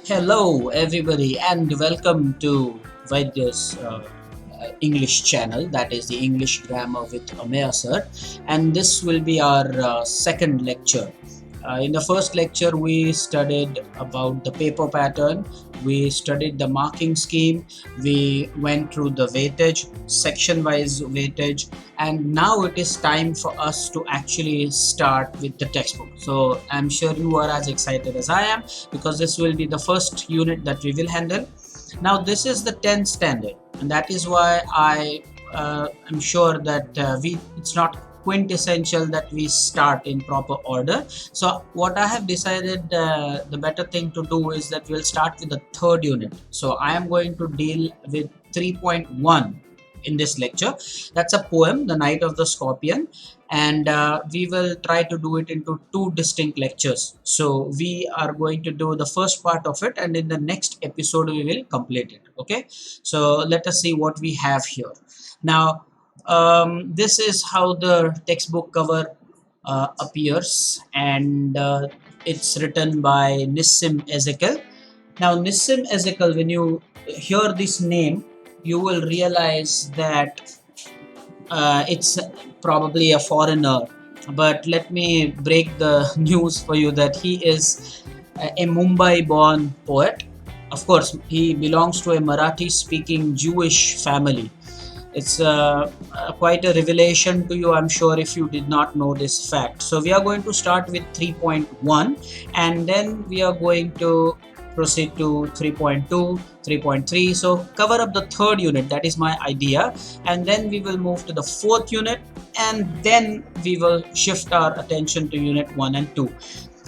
Hello, everybody, and welcome to Vaidya's English channel, that is the English Grammar with Ameya sir. And this will be our second lecture. In the first lecture, we studied about the paper pattern, we studied the marking scheme, we went through the weightage, section wise weightage, and now it is time for us to actually start with the textbook. So I'm sure you are as excited as I am because this will be the first unit that we will handle. Now, this is the 10th standard, and that is why I'm sure that it's not quintessential that we start in proper order. So what I have decided, the better thing to do is that we'll start with the third unit. So I am going to deal with 3.1 in this lecture. That's a poem, The Night of the Scorpion, and we will try to do it into two distinct lectures. So we are going to do the first part of it, and in the next episode we will complete it. Okay, so let us see what we have here. Now, this is how the textbook cover appears, and it's written by Nissim Ezekiel. Now, Nissim Ezekiel, when you hear this name, you will realize that it's probably a foreigner. But let me break the news for you that he is a Mumbai born poet. Of course, he belongs to a Marathi speaking Jewish family. It's quite a revelation to you, I'm sure, if you did not know this fact. So we are going to start with 3.1, and then we are going to proceed to 3.2, 3.3. So cover up the third unit, that is my idea, and then we will move to the fourth unit, and then we will shift our attention to unit 1 and 2.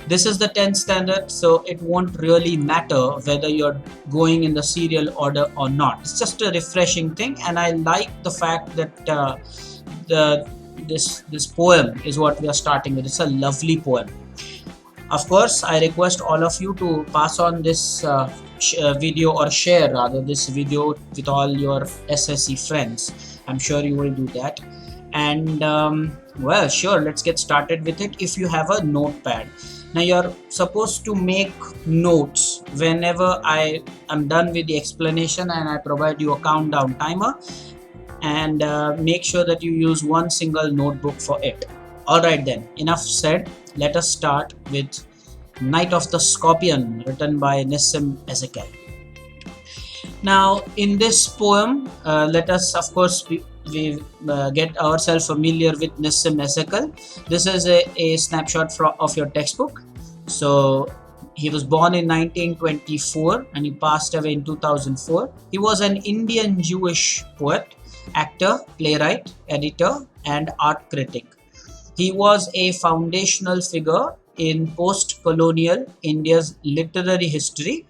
This is the 10th standard, so it won't really matter whether you're going in the serial order or not. It's just a refreshing thing, and I like the fact that this poem is what we are starting with. It's a lovely poem. Of course, I request all of you to pass on this video, or share rather this video with all your SSC friends. I'm sure you will do that. And well, sure, let's get started with it. If you have a notepad, now you're supposed to make notes whenever I am done with the explanation, and I provide you a countdown timer, and make sure that you use one single notebook for it. Alright then, enough said. Let us start with Night of the Scorpion, written by Nissim Ezekiel. Now, in this poem, let us, of course, we get ourselves familiar with Nissim Ezekiel. This is a snapshot of your textbook. So, he was born in 1924 and he passed away in 2004. He was an Indian Jewish poet, actor, playwright, editor, and art critic. He was a foundational figure in post-colonial India's literary history,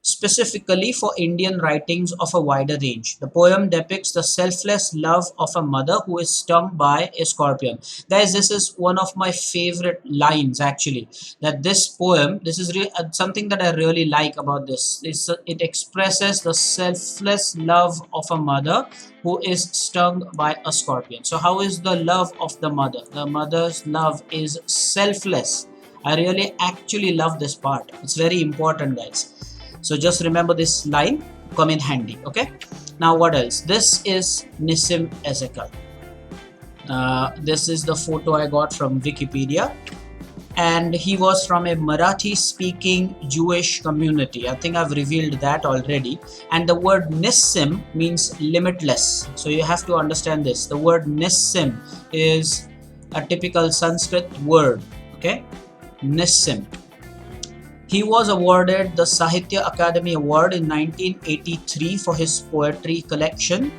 specifically for Indian writings of a wider range. The poem depicts the selfless love of a mother who is stung by a scorpion. Guys, this is one of my favorite lines actually. That this poem, this is something that I really like about this. It expresses the selfless love of a mother who is stung by a scorpion. So how is the love of the mother? The mother's love is selfless. I really actually love this part. It's very important, guys. So just remember this line, come in handy. Okay, now what else? This is Nissim Ezekiel. This is the photo I got from Wikipedia, and he was from a Marathi speaking Jewish community. I think I've revealed that already. And the word Nissim means limitless, so you have to understand this. The word Nissim is a typical Sanskrit word. Okay, Nissim. He was awarded the Sahitya Akademi Award in 1983 for his poetry collection,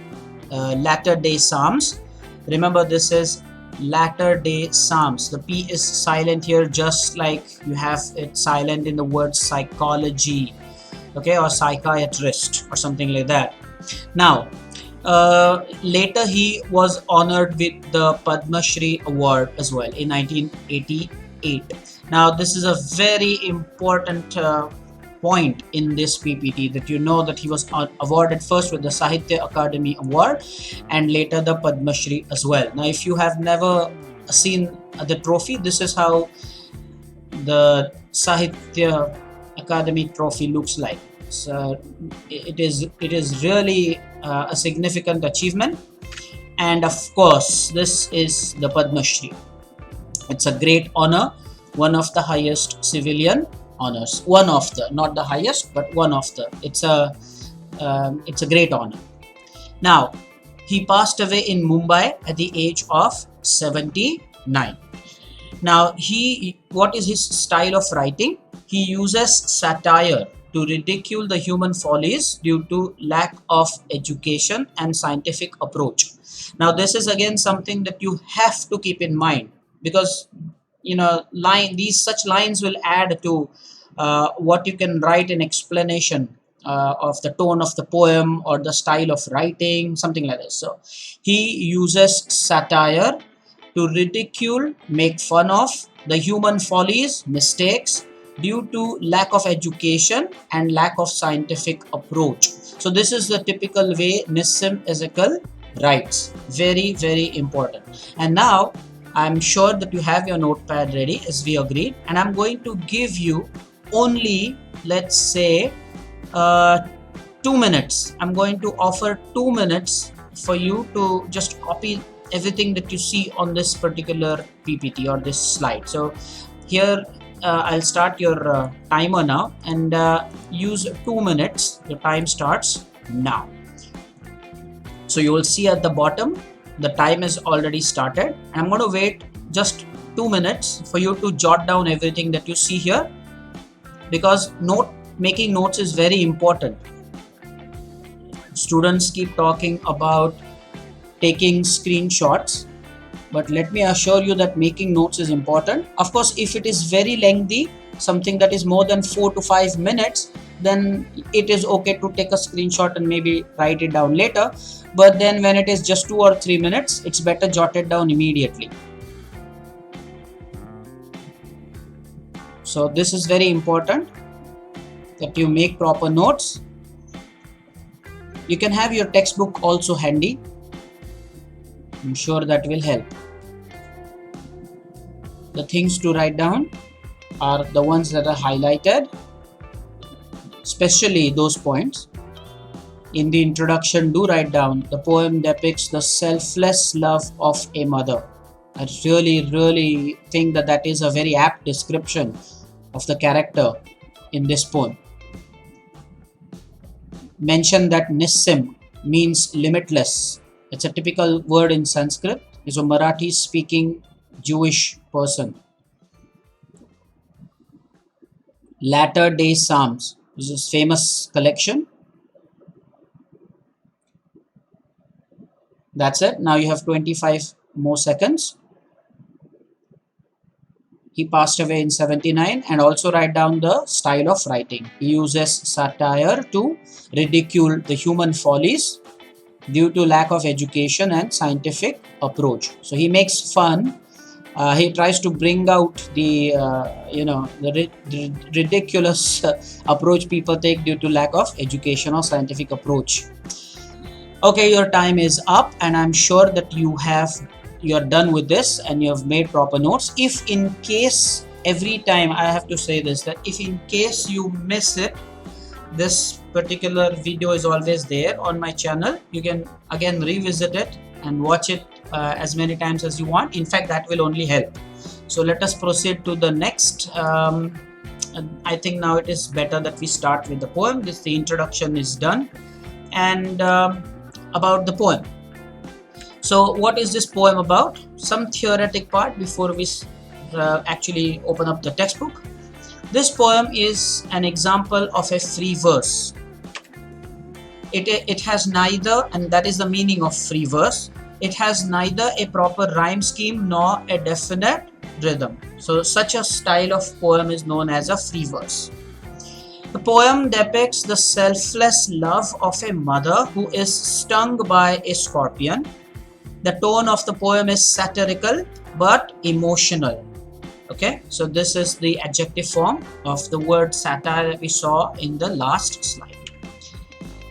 Latter Day Psalms. Remember, this is Latter Day Psalms. The P is silent here, just like you have it silent in the word psychology, okay, or psychiatrist or something like that. Now, later he was honored with the Padma Shri Award as well in 1988. Now, this is a very important point in this PPT, that you know that he was awarded first with the Sahitya Akademi Award and later the Padma Shri as well. Now, if you have never seen the trophy, this is how the Sahitya Academy trophy looks like. So it is really a significant achievement, and of course this is the Padma Shri. It's a great honor, one of the highest civilian honors. One of the, not the highest, but one of the. It's a great honor. Now, he passed away in Mumbai at the age of 79. Now, what is his style of writing? He uses satire to ridicule the human follies due to lack of education and scientific approach. Now, this is again something that you have to keep in mind, because these such lines will add to what you can write in explanation of the tone of the poem or the style of writing, something like this. So he uses satire to ridicule, make fun of the human follies, mistakes due to lack of education and lack of scientific approach. So this is the typical way Nissim Ezekiel writes. Very, very important. And now I'm sure that you have your notepad ready, as we agreed, and I'm going to give you only, let's say, 2 minutes. I'm going to offer 2 minutes for you to just copy everything that you see on this particular PPT or this slide. So here I'll start your timer now, and use 2 minutes. The time starts now. So you will see at the bottom the time is already started. I'm going to wait just 2 minutes for you to jot down everything that you see here, because making notes is very important. Students keep talking about taking screenshots, but let me assure you that making notes is important. Of course, if it is very lengthy, something that is more than 4 to 5 minutes, then it is okay to take a screenshot and maybe write it down later. But then when it is just 2 or 3 minutes, it's better jot it down immediately. So this is very important that you make proper notes. You can have your textbook also handy. I'm sure that will help. The things to write down are the ones that are highlighted, especially those points. In the introduction, do write down, the poem depicts the selfless love of a mother. I really think that is a very apt description of the character in this poem. Mention that Nissim means limitless. It's a typical word in Sanskrit. It's a Marathi speaking Jewish person. Latter Day Psalms. This is a famous collection. That's it. Now you have 25 more seconds. He passed away in 79, and also write down the style of writing. He uses satire to ridicule the human follies due to lack of education and scientific approach. So he makes fun. He tries to bring out the ridiculous approach people take due to lack of education or scientific approach. Okay, your time is up, and I'm sure that you're done with this and you have made proper notes. If in case, every time I have to say this, that if in case you miss it, this particular video is always there on my channel. You can again revisit it and watch it as many times as you want. In fact, that will only help. So let us proceed to the next. I think now it is better that we start with the poem. The introduction is done, and about the poem. So what is this poem about? Some theoretic part before we actually open up the textbook. This poem is an example of a free verse. It has neither, and that is the meaning of free verse, it has neither a proper rhyme scheme nor a definite rhythm. So such a style of poem is known as a free verse. The poem depicts the selfless love of a mother who is stung by a scorpion. The tone of the poem is satirical but emotional. Okay, so this is the adjective form of the word satire that we saw in the last slide.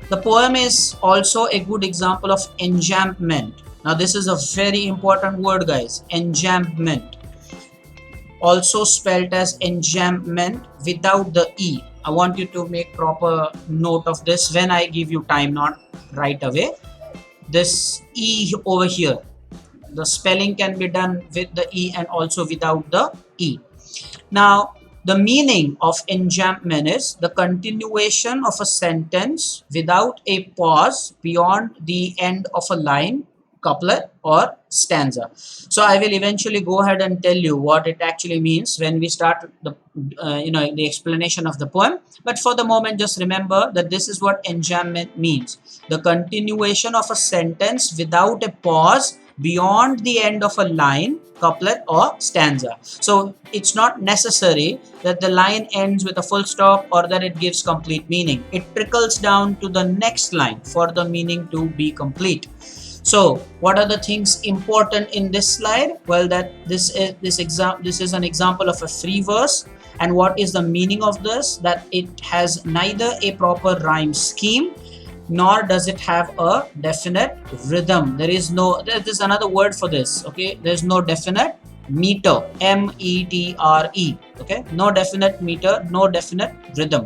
The poem is also a good example of enjambment. Now this is a very important word, guys. Enjambment, also spelled as enjambment without the E. I want you to make proper note of this when I give you time, not right away. This E over here, the spelling can be done with the E and also without the E. Now, the meaning of enjambment is the continuation of a sentence without a pause beyond the end of a line, couplet, or stanza. So I will eventually go ahead and tell you what it actually means when we start the the explanation of the poem. But for the moment, just remember that this is what enjambment means: the continuation of a sentence without a pause beyond the end of a line, couplet, or stanza. So it's not necessary that the line ends with a full stop or that it gives complete meaning. It trickles down to the next line for the meaning to be complete. So what are the things important in this slide? Well, that this is an example of a free verse. And what is the meaning of this? That it has neither a proper rhyme scheme nor does it have a definite rhythm. There's another word for this. Okay, there's no definite meter, metre. Okay, no definite meter, no definite rhythm.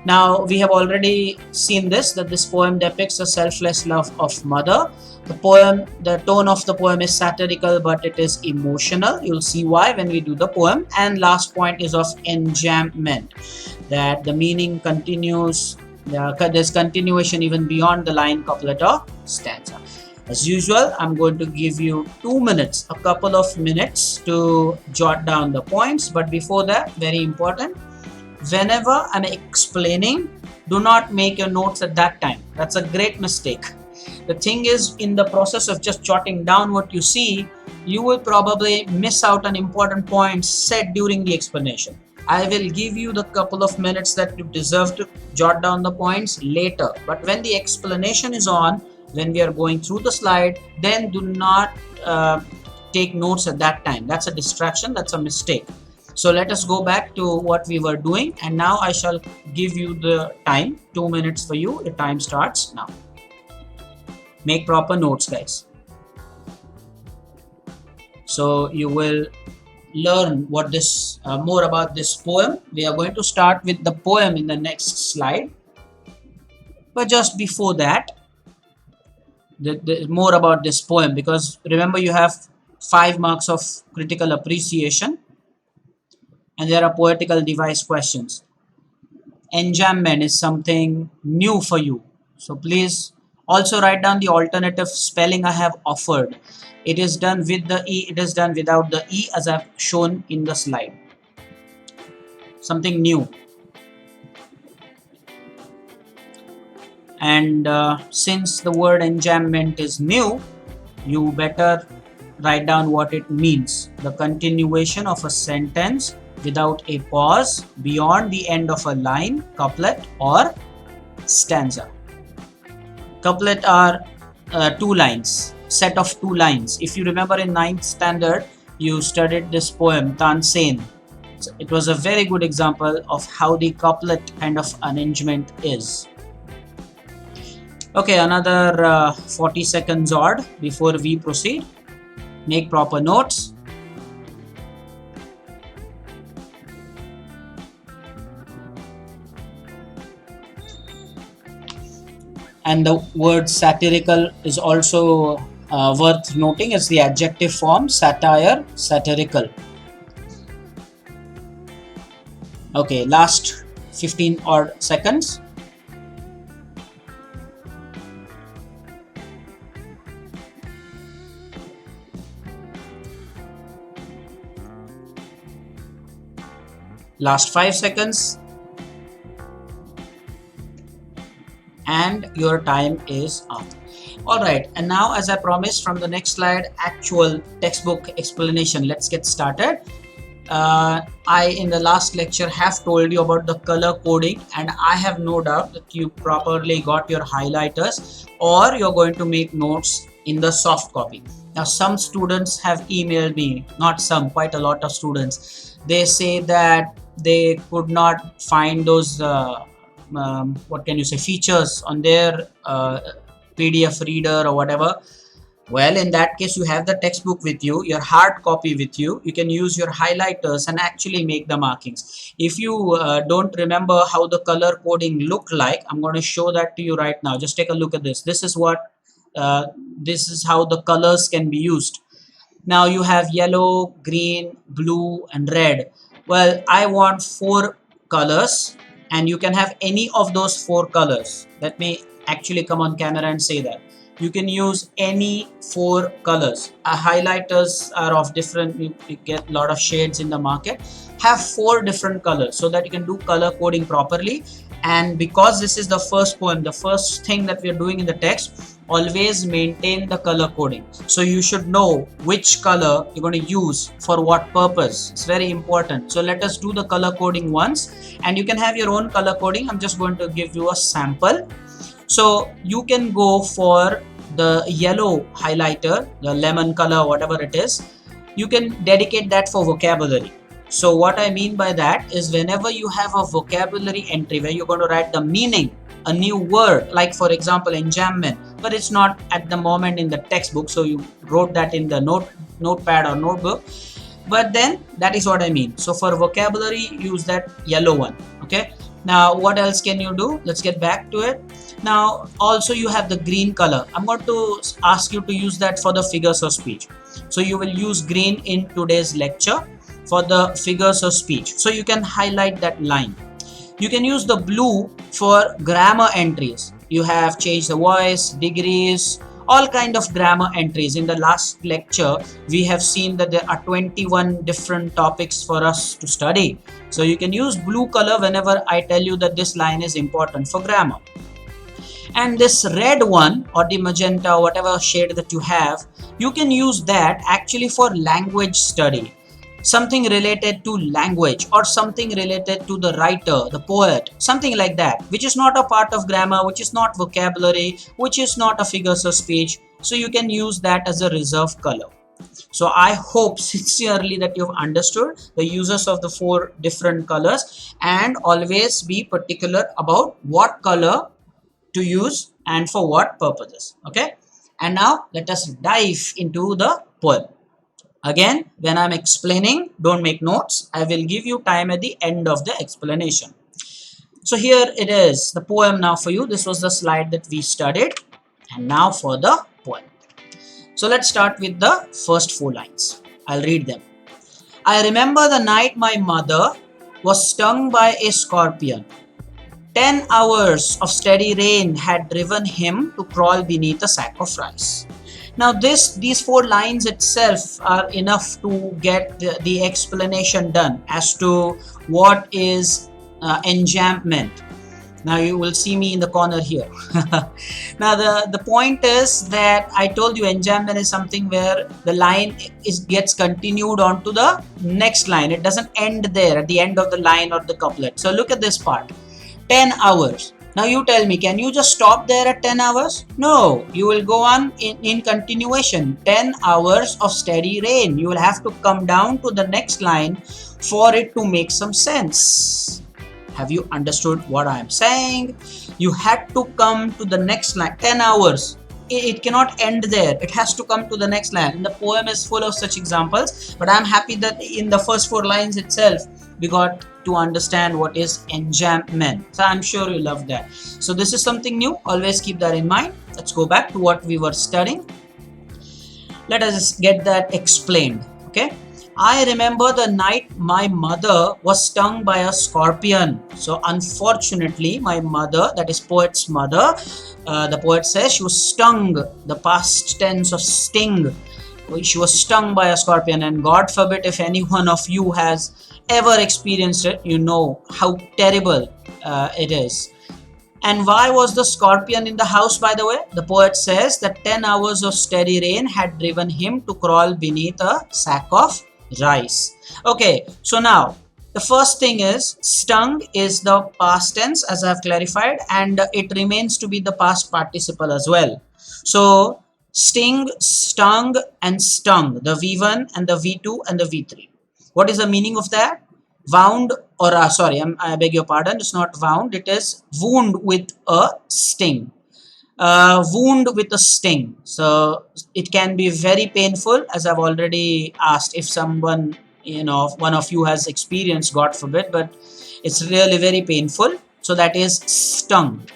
Now we have already seen that this poem depicts a selfless love of mother. The tone of the poem is satirical, but it is emotional. You'll see why when we do the poem. And last point is of enjambment, that the meaning continues. There's continuation even beyond the line, couplet, or stanza. As usual, I'm going to give you a couple of minutes to jot down the points. But before that, very important, whenever I'm explaining, do not make your notes at that time. That's a great mistake. The thing is, in the process of just jotting down what you see, you will probably miss out on important points said during the explanation. I will give you the couple of minutes that you deserve to jot down the points later. But when the explanation is on, when we are going through the slide, then do not take notes at that time. That's a distraction. That's a mistake. So let us go back to what we were doing. And now I shall give you the time, 2 minutes for you. The time starts now. Make proper notes, guys. So you will learn what this more about this poem. We are going to start with the poem in the next slide, but just before that, more about this poem, because remember, you have 5 marks of critical appreciation and there are poetical device questions. Enjambment is something new for you, so please also write down the alternative spelling I have offered. It is done with the E, it is done without the E, as I've shown in the slide. Something new. And since the word enjambment is new, you better write down what it means. The continuation of a sentence without a pause beyond the end of a line, couplet, or stanza. Couplet are 2 lines. Set of 2 lines. If you remember, in 9th standard you studied this poem Tansen. It was a very good example of how the couplet kind of arrangement is. Okay, another 40 seconds odd before we proceed. Make proper notes. And the word satirical is also worth noting. It's the adjective form, satire, satirical. Okay, last 15 odd seconds. Last 5 seconds. And your time is up. Alright, and now, as I promised, from the next slide, actual textbook explanation. Let's get started. I, in the last lecture, have told you about the color coding, and I have no doubt that you properly got your highlighters, or you're going to make notes in the soft copy. Now, some students have emailed me, not some, quite a lot of students. They say that they could not find those features on their PDF reader or whatever. Well, in that case, you have the textbook with you, your hard copy with you. You can use your highlighters and actually make the markings. If you don't remember how the color coding look like, I'm going to show that to you right now. Just take a look at this. Uh, this is how the colors can be used. Now you have yellow, green, blue, and red. Well, I want four colors, and you can have any of those four colors. Let me actually come on camera and say that. You can use any four colors. Highlighters are of different, you get a lot of shades in the market. Have four different colors so that you can do color coding properly. And because this is the first poem, the first thing that we are doing in the text, always maintain the color coding. So you should know which color you're going to use for what purpose. It's very important. So let us do the color coding once, and you can have your own color coding. I'm just going to give you a sample. So you can go for the yellow highlighter, the lemon color, whatever it is. You can dedicate that for vocabulary. So what I mean by that is, whenever you have a vocabulary entry where you're going to write the meaning, a new word, like for example enjambment, but it's not at the moment in the textbook, so you wrote that in the notepad or notebook, but then that is what I mean. So for vocabulary, use that yellow one. Okay, now what else can you do? Let's get back to it. Now also you have the green color. I'm going to ask you to use that for the figures of speech. So you will use green in today's lecture for the figures of speech. So you can highlight that line. You can use the blue for grammar entries. You have changed the voice, degrees, all kind of grammar entries. In the last lecture, we have seen that there are 21 different topics for us to study. So you can use blue color whenever I tell you that this line is important for grammar. And this red one, or the magenta, whatever shade that you have, you can use that actually for language study. Something related to language, or something related to the writer, the poet, something like that, which is not a part of grammar, which is not vocabulary, which is not a figures of speech. So you can use that as a reserve color. So I hope sincerely that you've understood the uses of the four different colors, and always be particular about what color to use and for what purposes. Okay, and now let us dive into the poem. Again, when I'm explaining, don't make notes. I will give you time at the end of the explanation. So here it is, the poem now for you. This was the slide that we studied. And now for the poem. So let's start with the first four lines. I'll read them. I remember the night my mother was stung by a scorpion. 10 hours of steady rain had driven him to crawl beneath a sack of rice. Now these four lines itself are enough to get the explanation done as to what is enjambment. Now you will see me in the corner here. Now the point is that I told you enjambment is something where the line gets continued on to the next line. It doesn't end there at the end of the line or the couplet. So look at this part. 10 hours. Now you tell me, can you just stop there at 10 hours? No, you will go on in continuation. 10 hours of steady rain. You will have to come down to the next line for it to make some sense. Have you understood what I am saying? You had to come to the next line. 10 hours. It cannot end there. It has to come to the next line. And the poem is full of such examples. But I'm happy that in the first four lines itself, we got to understand what is enjambment. So I'm sure you love that. So this is something new. Always keep that in mind. Let's go back to what we were studying. Let us get that explained. Okay. I remember the night my mother was stung by a scorpion. So unfortunately, my mother, that is poet's mother, the poet says she was stung, the past tense of sting. She was stung by a scorpion, and God forbid if any one of you has ever experienced it, you know how terrible it is. And why was the scorpion in the house, by the way? The poet says that 10 hours of steady rain had driven him to crawl beneath a sack of rice. Okay, so now the first thing is stung is the past tense, as I have clarified, and it remains to be the past participle as well. So sting, stung, and stung, the V1 and the V2 and the V3. What is the meaning of that? Wound, or I beg your pardon, it's not wound, it is wound with a sting. wound with a sting. So it can be very painful, as I've already asked if someone, one of you has experienced, God forbid, but it's really very painful. So that is stung.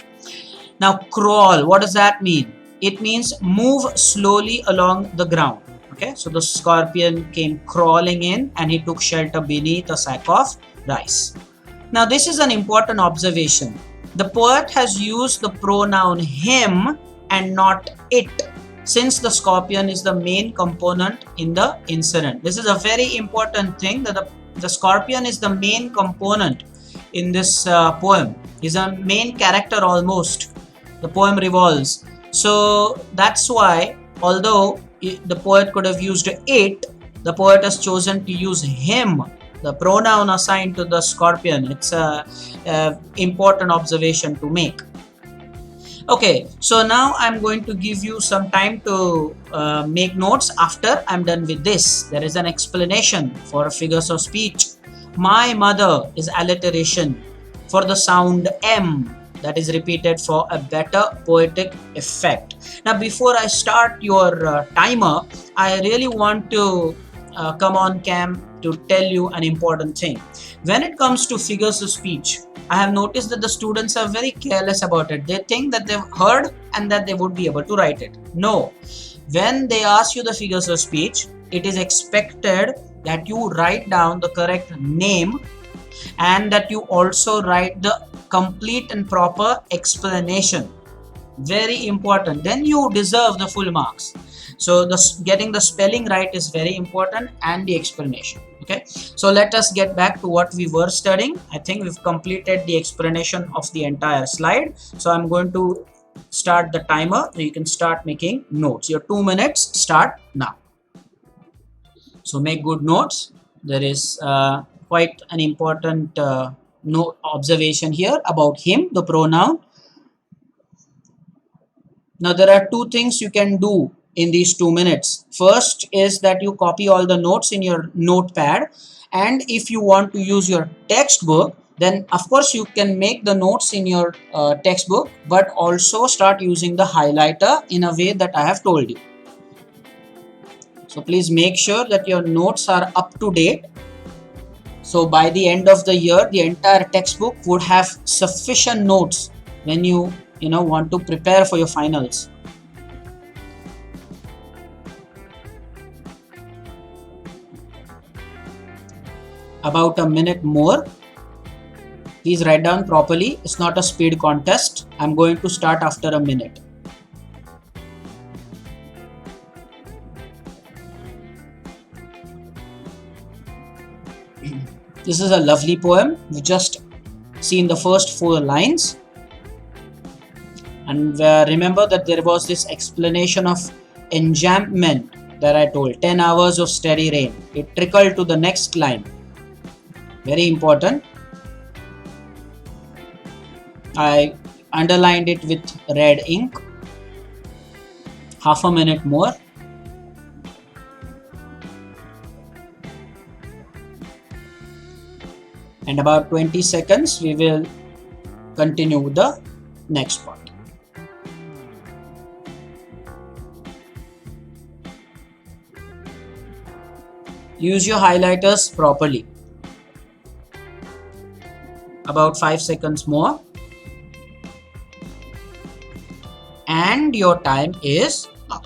Now, crawl, what does that mean? It means move slowly along the ground. Okay, so the scorpion came crawling in and he took shelter beneath a sack of rice. Now, this is an important observation. The poet has used the pronoun him and not it, since the scorpion is the main component in the incident. This is a very important thing, that the scorpion is the main component in this poem. He's a main character almost. The poem revolves. So that's why, although the poet could have used it, the poet has chosen to use him, the pronoun assigned to the scorpion. It's a important observation to make. Okay, so now I'm going to give you some time to make notes. After I'm done with this, there is an explanation for figures of speech. My mother is alliteration for the sound M, that is repeated for a better poetic effect. Now, before I start your timer, I really want to come on cam to tell you an important thing. When it comes to figures of speech, I have noticed that the students are very careless about it. They think that they've heard and that they would be able to write it. No. When they ask you the figures of speech, it is expected that you write down the correct name and that you also write the complete and proper explanation. Very important. Then you deserve the full marks. So getting the spelling right is very important, and the explanation. Okay, so let us get back to what we were studying. I think we've completed the explanation of the entire slide. So I'm going to start the timer. You can start making notes. Your 2 minutes start now. So make good notes. There is quite an important note observation here about him, the pronoun. Now there are two things you can do in these 2 minutes. First is that you copy all the notes in your notepad, and if you want to use your textbook, then of course you can make the notes in your textbook, but also start using the highlighter in a way that I have told you. So please make sure that your notes are up to date. So by the end of the year, the entire textbook would have sufficient notes when you want to prepare for your finals. About a minute more. Please write down properly. It's not a speed contest. I'm going to start after a minute. This is a lovely poem. We've just seen the first 4 lines. And remember that there was this explanation of enjambment that I told. 10 hours of steady rain. It trickled to the next line. Very important. I underlined it with red ink. Half a minute more. And about 20 seconds, we will continue with the next part. Use your highlighters properly. About 5 seconds more. And your time is up.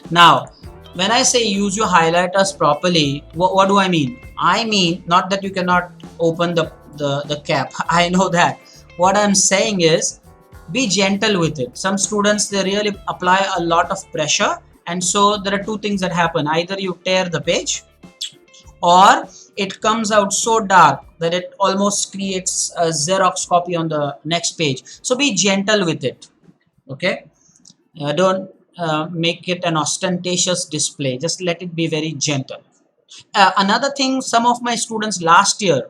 Now, when I say use your highlighters properly, what do I mean? I mean not that you cannot open the cap. I know that. What I'm saying is be gentle with it. Some students, they really apply a lot of pressure, and so there are two things that happen. Either you tear the page, or it comes out so dark that it almost creates a Xerox copy on the next page. So be gentle with it. Okay, don't make it an ostentatious display. Just let it be very gentle. Another thing some of my students last year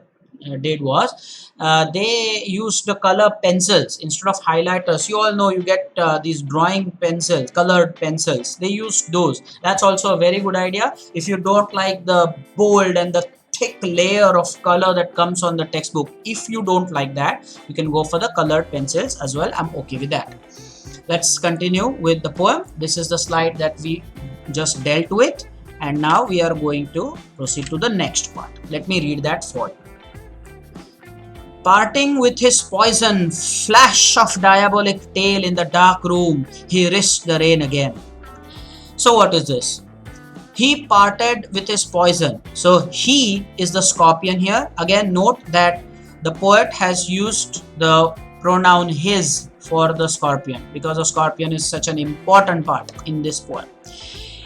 did was they used the color pencils instead of highlighters. You all know you get these drawing pencils, colored pencils. They used those. That's also a very good idea. If you don't like the bold and the thick layer of color that comes on the textbook, if you don't like that, you can go for the colored pencils as well. I'm okay with that. Let's continue with the poem. This is the slide that we just dealt with, and now we are going to proceed to the next part. Let me read that for you. Parting with his poison, flash of diabolic tail in the dark room, he risked the rain again. So what is this? He parted with his poison. So he is the scorpion here. Again, note that the poet has used the pronoun his for the scorpion because the scorpion is such an important part in this poem.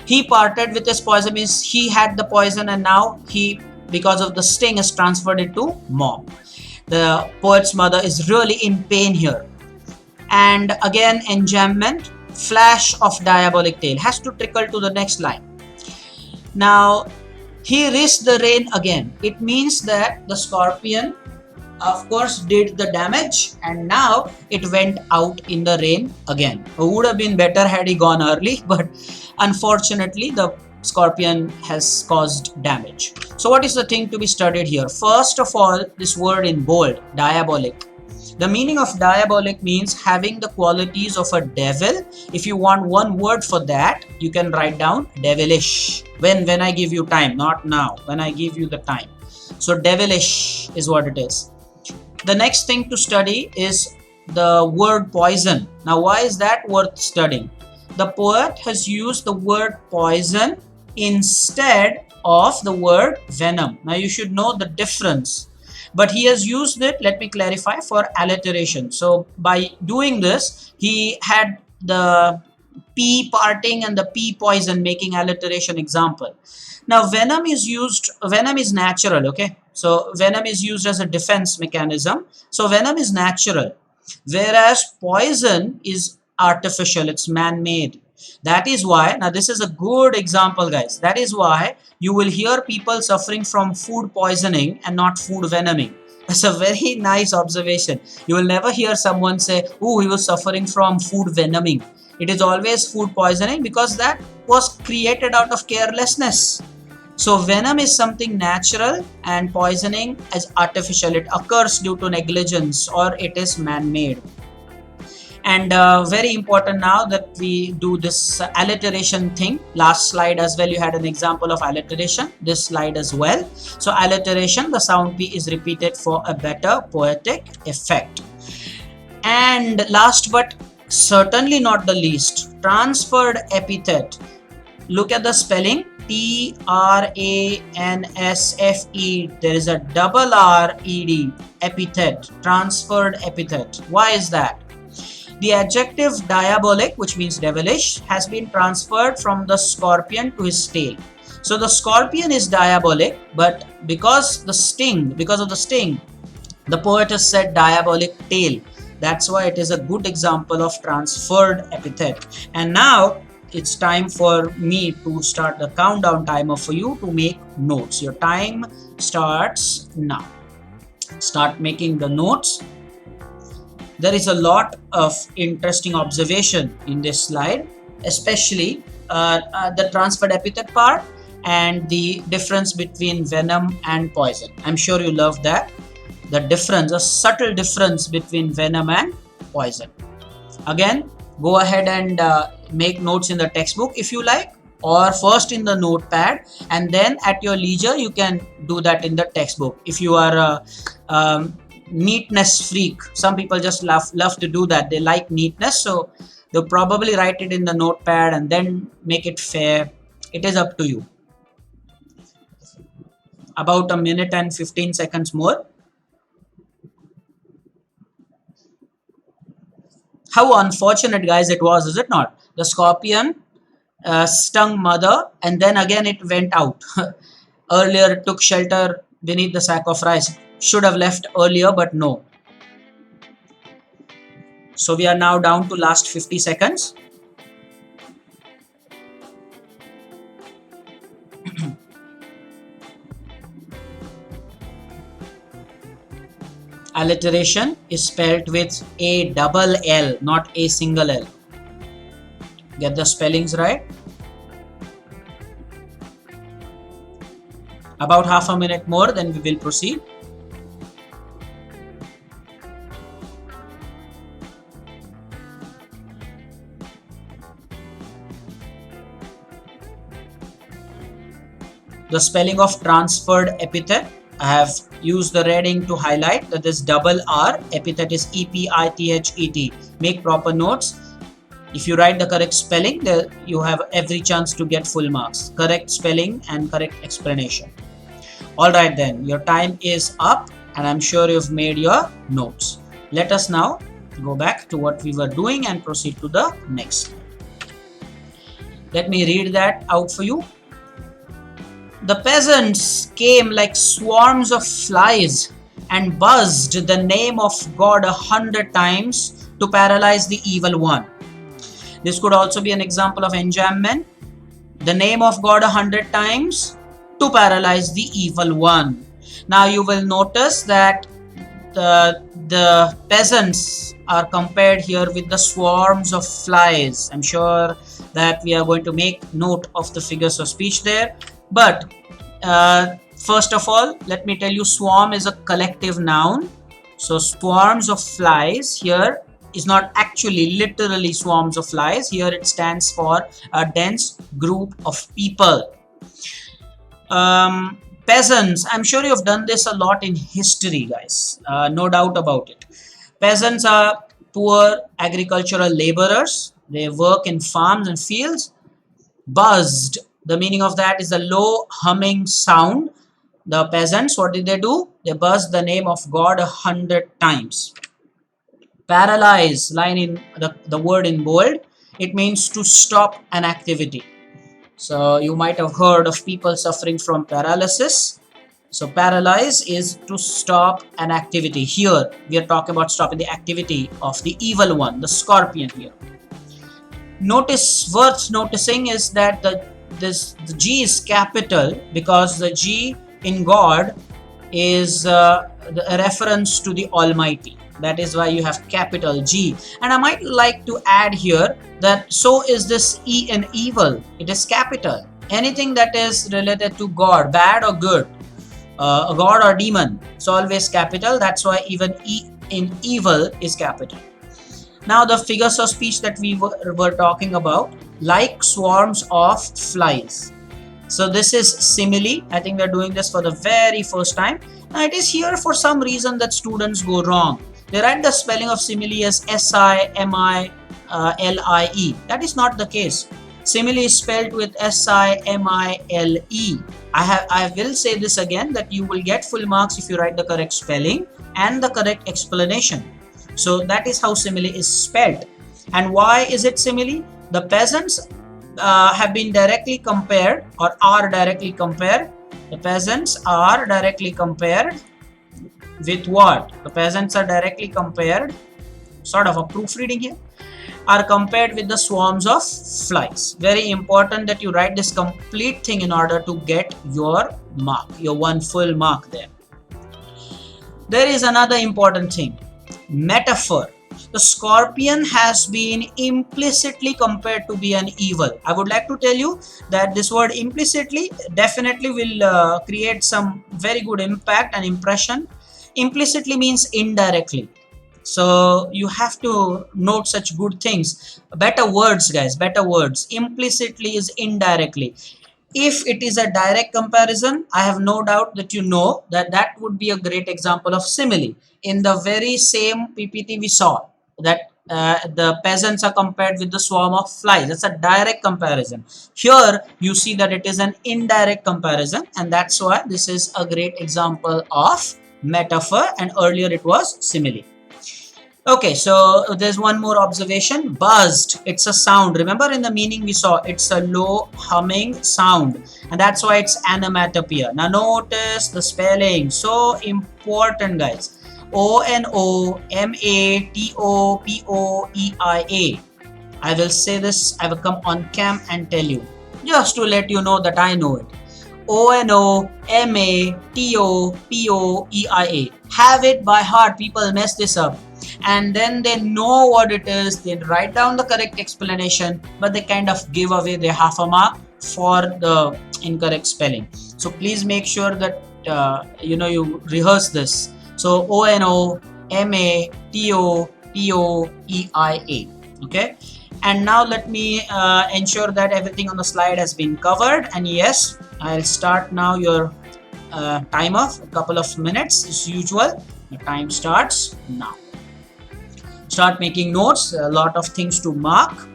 He parted with his poison means he had the poison and now he, because of the sting, has transferred it to mom. The poet's mother is really in pain here. And again, enjambment, flash of diabolic tail has to trickle to the next line. Now, he risked the rain again. It means that the scorpion, of course, did the damage and now it went out in the rain again. It would have been better had he gone early, but unfortunately, the scorpion has caused damage. So what is the thing to be studied here? First of all, this word in bold, diabolic. The meaning of diabolic means having the qualities of a devil. If you want one word for that, you can write down devilish. When I give you time, not now, when I give you the time. So devilish is what it is. The next thing to study is the word poison. Now why is that worth studying? The poet has used the word poison instead of the word venom. Now you should know the difference. But he has used it, let me clarify, for alliteration. So by doing this, he had the P parting and the P poison making alliteration example. Now venom is natural, okay? So venom is used as a defense mechanism. So venom is natural. Whereas poison is artificial, it's man-made. That is why, now this is a good example guys, that is why you will hear people suffering from food poisoning and not food venoming. That's a very nice observation. You will never hear someone say, oh, he was suffering from food venoming. It is always food poisoning because that was created out of carelessness. So venom is something natural and poisoning is artificial. It occurs due to negligence or it is man-made. And very important now that we do this alliteration thing. Last slide as well, you had an example of alliteration. This slide as well. So alliteration, the sound P is repeated for a better poetic effect. And last but certainly not the least, transferred epithet. Look at the spelling, T-R-A-N-S-F-E. There is a double R-E-D, epithet, transferred epithet. Why is that? The adjective diabolic, which means devilish, has been transferred from the scorpion to his tail. So the scorpion is diabolic, but because of the sting, the poet has said diabolic tail. That's why it is a good example of transferred epithet. And now it's time for me to start the countdown timer for you to make notes. Your time starts now. Start making the notes. There is a lot of interesting observation in this slide, especially the transferred epithet part and the difference between venom and poison. I'm sure you love that. The difference, a subtle difference between venom and poison. Again, go ahead and make notes in the textbook if you like, or first in the notepad, and then at your leisure you can do that in the textbook. If you are a neatness freak, some people just love to do that. They like neatness, so they'll probably write it in the notepad and then make it fair. It is up to you. About a minute and 15 seconds more. How unfortunate, guys, it was, is it not? The scorpion stung mother and then again it went out. Earlier it took shelter beneath the sack of rice. Should have left earlier, but no. So we are now down to last 50 seconds. Alliteration is spelled with a double L, not a single L. Get the spellings right. About half a minute more, then we will proceed. The spelling of transferred epithet, I have used the red ink to highlight that this double R, epithet is E-P-I-T-H-E-T. Make proper notes. If you write the correct spelling, you have every chance to get full marks. Correct spelling and correct explanation. Alright then, your time is up and I'm sure you've made your notes. Let us now go back to what we were doing and proceed to the next. Let me read that out for you. The peasants came like swarms of flies and buzzed the name of God 100 times to paralyze the evil one. This could also be an example of enjambment. The name of God 100 times to paralyze the evil one. Now you will notice that the peasants are compared here with the swarms of flies. I'm sure that we are going to make note of the figures of speech there. But first of all, let me tell you, swarm is a collective noun. So swarms of flies here is not actually literally swarms of flies. Here it stands for a dense group of people. Peasants, I'm sure you've done this a lot in history, guys. No doubt about it. Peasants are poor agricultural laborers. They work in farms and fields. Buzzed, the meaning of that is a low humming sound. The peasants, what did they do? They buzzed the name of God 100 times. Paralyze, line in the word in bold, it means to stop an activity. So you might have heard of people suffering from paralysis. So paralyze is to stop an activity. Here we are talking about stopping the activity of the evil one, the scorpion here. Notice, worth noticing is that the G is capital because the G in God is a reference to the Almighty. That is why you have capital G. And I might like to add here that so is this E in evil. It is capital. Anything that is related to God, bad or good, a God or demon, it's always capital. That's why even E in evil is capital. Now the figures of speech that we were talking about, like swarms of flies. So this is simile. I think we're doing this for the very first time. Now it is here for some reason that students go wrong. They write the spelling of simile as S-I-M-I-L-I-E. That is not the case. Simile is spelled with S-I-M-I-L-E. I will say this again, that you will get full marks if you write the correct spelling and the correct explanation. So that is how simile is spelled. And why is it simile? The peasants have been directly compared or are directly compared. The peasants are directly compared with what? The peasants are directly compared, sort of a proofreading here, are compared with the swarms of flies. Very important that you write this complete thing in order to get your mark, your one full mark there. There is another important thing, metaphor. The scorpion has been implicitly compared to be an evil. I would like to tell you that this word implicitly definitely will create some very good impact and impression. Implicitly means indirectly. So you have to note such good things. Better words, guys, better words. Implicitly is indirectly. If it is a direct comparison, I have no doubt that you know that that would be a great example of simile. In the very same PPT we saw that the peasants are compared with the swarm of flies. That's a direct comparison. Here you see that it is an indirect comparison, and that's why this is a great example of metaphor, and earlier it was simile. Okay, so there's one more observation. Buzzed, it's a sound. Remember in the meaning we saw it's a low humming sound, and that's why it's onomatopoeia. Now notice the spelling, so important, guys. O-N-O-M-A-T-O-P-O-E-I-A. I will say this, I will come on cam and tell you, just to let you know that I know it. O-N-O-M-A-T-O-P-O-E-I-A. Have it by heart. People mess this up. And then they know what it is. They write down the correct explanation, but they kind of give away their half a mark for the incorrect spelling. So please make sure that you rehearse this. So O-N-O-M-A-T-O-P-O-E-I-A. Okay. And now let me ensure that everything on the slide has been covered. And yes, I'll start now your time of a couple of minutes as usual. The time starts now. Start making notes, a lot of things to mark.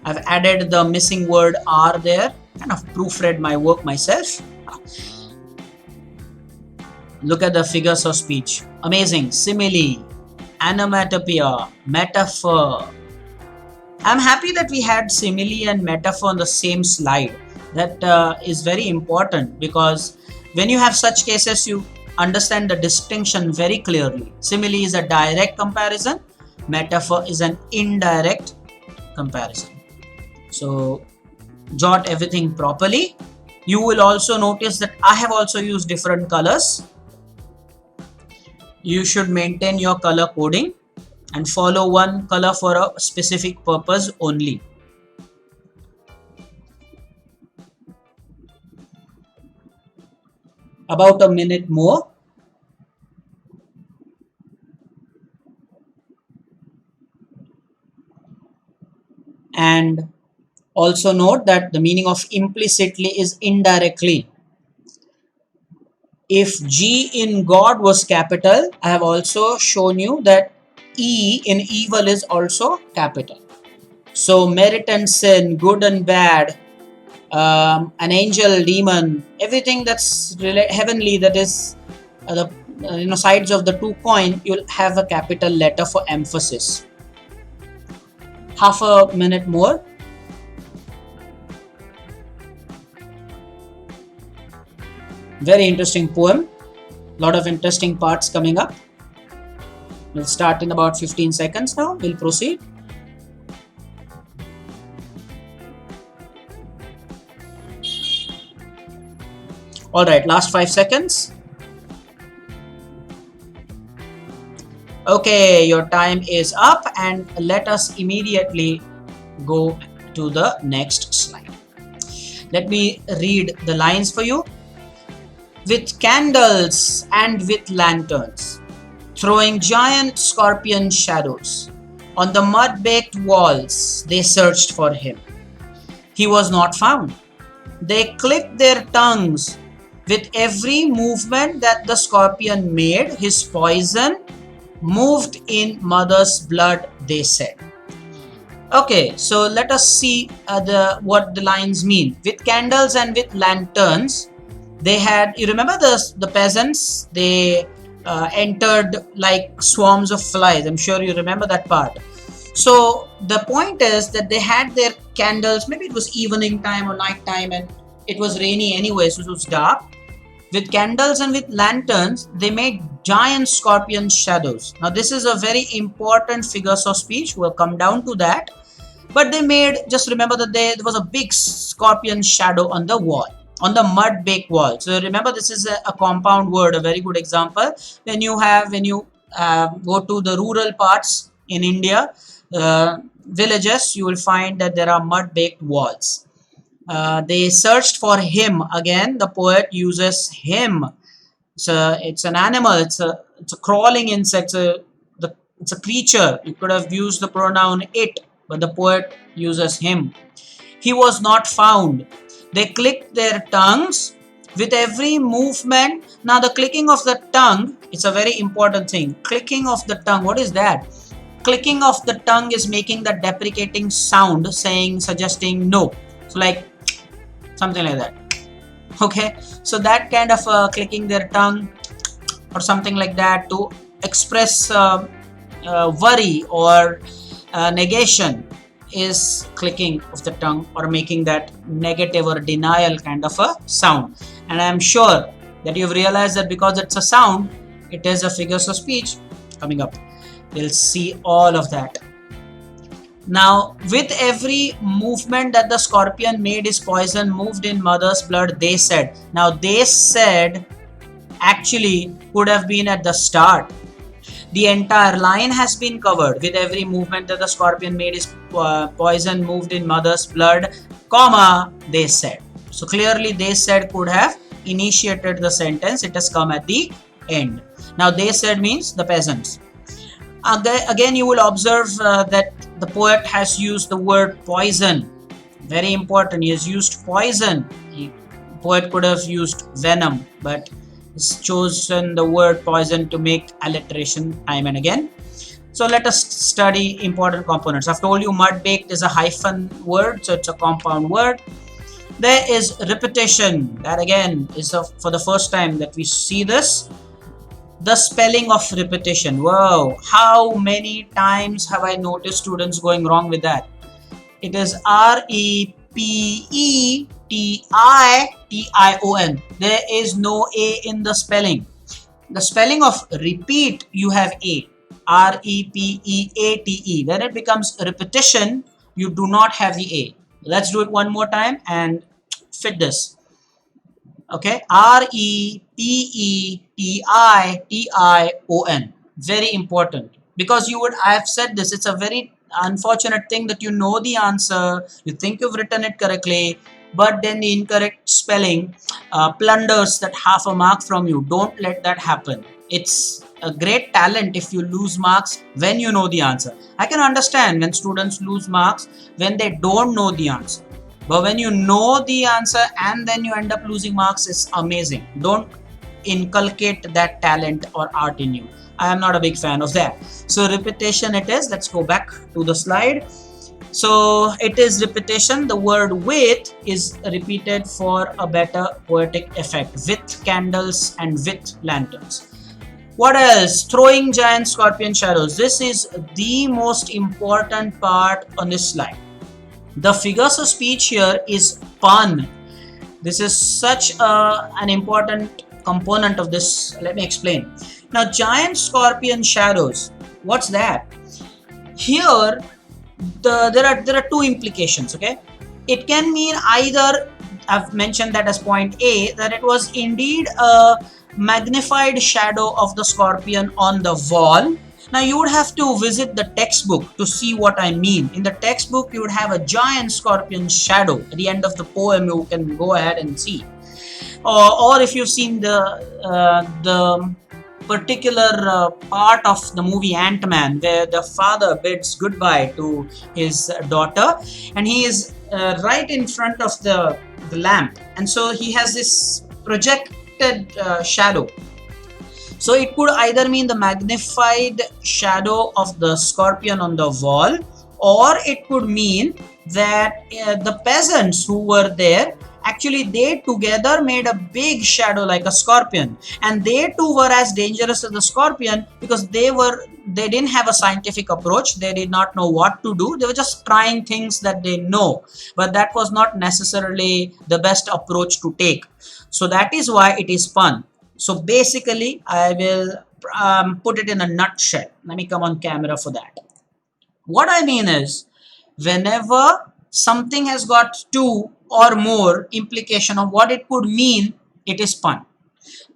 I've added the missing word "are" there, kind of proofread my work myself. Look at the figures of speech. Amazing. Simile, onomatopoeia, metaphor. I'm happy that we had simile and metaphor on the same slide. That is very important, because when you have such cases, you understand the distinction very clearly. Simile is a direct comparison. Metaphor is an indirect comparison. So jot everything properly. You will also notice that I have also used different colors. You should maintain your color coding and follow one color for a specific purpose only. About a minute more. And also note that the meaning of implicitly is indirectly. If G in God was capital, I have also shown you that E in evil is also capital. So merit and sin, good and bad, an angel, demon, everything that's heavenly, that is the sides of the two coin, you'll have a capital letter for emphasis. Half a minute more. Very interesting poem. Lot of interesting parts coming up. We'll start in about 15 seconds now. We'll proceed. Alright, last 5 seconds. Okay, your time is up, and let us immediately go to the next slide. Let me read the lines for you. With candles and with lanterns, throwing giant scorpion shadows, on the mud-baked walls they searched for him. He was not found. They clicked their tongues. With every movement that the scorpion made, his poison moved in mother's blood, they said. Okay, so let us see what the lines mean. With candles and with lanterns, they had, you remember the peasants, they entered like swarms of flies. I'm sure you remember that part. So the point is that they had their candles, maybe it was evening time or night time, and it was rainy anyway, so it was dark. With candles and with lanterns, they made giant scorpion shadows. Now this is a very important figures of speech. We'll come down to that. But they made, just remember that there was a big scorpion shadow on the wall, on the mud baked wall. So remember, this is a compound word, a very good example. When you go to the rural parts in India, villages, you will find that there are mud baked walls. They searched for him. Again, the poet uses him. It's an animal. It's a crawling insect. It's a creature. You could have used the pronoun it, but the poet uses him. He was not found. They clicked their tongues with every movement. Now the clicking of the tongue, it's a very important thing. Clicking of the tongue, what is that? Clicking of the tongue is making the deprecating sound, suggesting no. So like something like that. Okay, so that kind of clicking their tongue or something like that to express worry or negation is clicking of the tongue, or making that negative or denial kind of a sound. And I am sure that you've realized that because it's a sound, it is a figures of speech coming up. We'll see all of that. Now, with every movement that the scorpion made, his poison moved in mother's blood, they said. Now, they said actually could have been at the start. The entire line has been covered. With every movement that the scorpion made, his poison moved in mother's blood, comma, they said. So clearly they said could have initiated the sentence. It has come at the end. Now, they said means the peasants. Again, you will observe that the poet has used the word poison. Very important. He has used poison. Poet could have used venom, but he's chosen the word poison to make alliteration time and again. So let us study important components. I've told you mud baked is a hyphen word, so it's a compound word. There is repetition. That again is for the first time that we see this. The spelling of repetition. Wow, how many times have I noticed students going wrong with that? It is R-E-P-E-T-I-T-I-O-N. There is no A in the spelling. The spelling of repeat, you have A. R-E-P-E-A-T-E. When it becomes repetition, you do not have the A. Let's do it one more time and fit this. Okay, R-E-P-E-T-I-T-I-O-N. Very important, because I've said this, it's a very unfortunate thing that you know the answer, you think you've written it correctly, but then the incorrect spelling plunders that half a mark from you. Don't let that happen. It's a great talent if you lose marks when you know the answer. I can understand when students lose marks when they don't know the answer. But when you know the answer and then you end up losing marks, it's amazing. Don't inculcate that talent or art in you. I am not a big fan of that. So repetition it is. Let's go back to the slide. So it is repetition. The word with is repeated for a better poetic effect. With candles and with lanterns. What else? Throwing giant scorpion shadows. This is the most important part on this slide. The figures of speech here is pun. This is such an important component of this. Let me explain. Now, giant scorpion shadows. What's that? Here, there are two implications. Okay, it can mean either. I've mentioned that as point A, that it was indeed a magnified shadow of the scorpion on the wall. Now you would have to visit the textbook to see what I mean. In the textbook, you would have a giant scorpion shadow. At the end of the poem, you can go ahead and see. Or if you've seen the particular part of the movie Ant-Man, where the father bids goodbye to his daughter, and he is right in front of the lamp, and so he has this projected shadow. So it could either mean the magnified shadow of the scorpion on the wall, or it could mean that the peasants who were there, actually they together made a big shadow like a scorpion, and they too were as dangerous as the scorpion because they didn't have a scientific approach. They did not know what to do. They were just trying things that they know, but that was not necessarily the best approach to take. So that is why it is pun. So basically, I will put it in a nutshell. Let me come on camera for that. What I mean is, whenever something has got two or more implication of what it could mean, it is pun.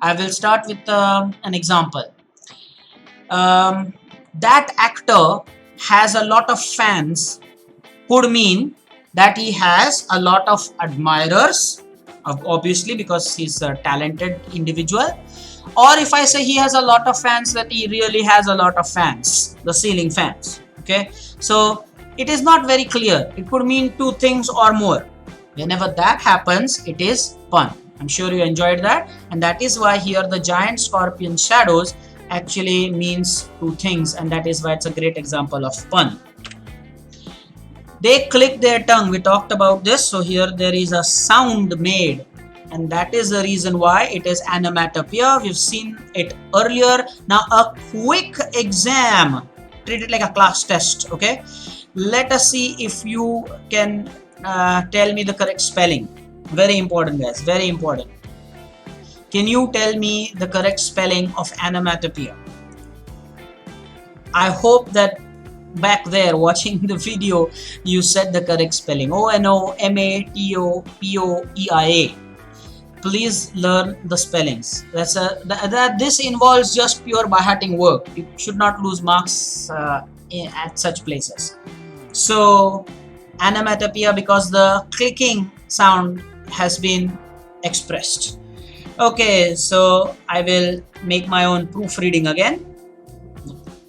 I will start with an example. That actor has a lot of fans could mean that he has a lot of admirers, obviously because he's a talented individual. Or if I say he has a lot of fans, that he really has a lot of fans, the ceiling fans. Okay, so it is not very clear. It could mean two things or more. Whenever that happens, it is pun. I'm sure you enjoyed that, and that is why here the giant scorpion shadows actually means two things, and that is why it's a great example of pun. They click their tongue. We talked about this. So here there is a sound made, and that is the reason why it is onomatopoeia. We've seen it earlier. Now a quick exam. Treat it like a class test. Okay. Let us see if you can tell me the correct spelling. Very important, guys. Very important. Can you tell me the correct spelling of onomatopoeia? I hope that back there watching the video you said the correct spelling. onomatopoeia. Please learn the spellings. This involves just pure by-hearting work. You should not lose marks at such places. So onomatopoeia, because the clicking sound has been expressed. Okay, so I will make my own proofreading again.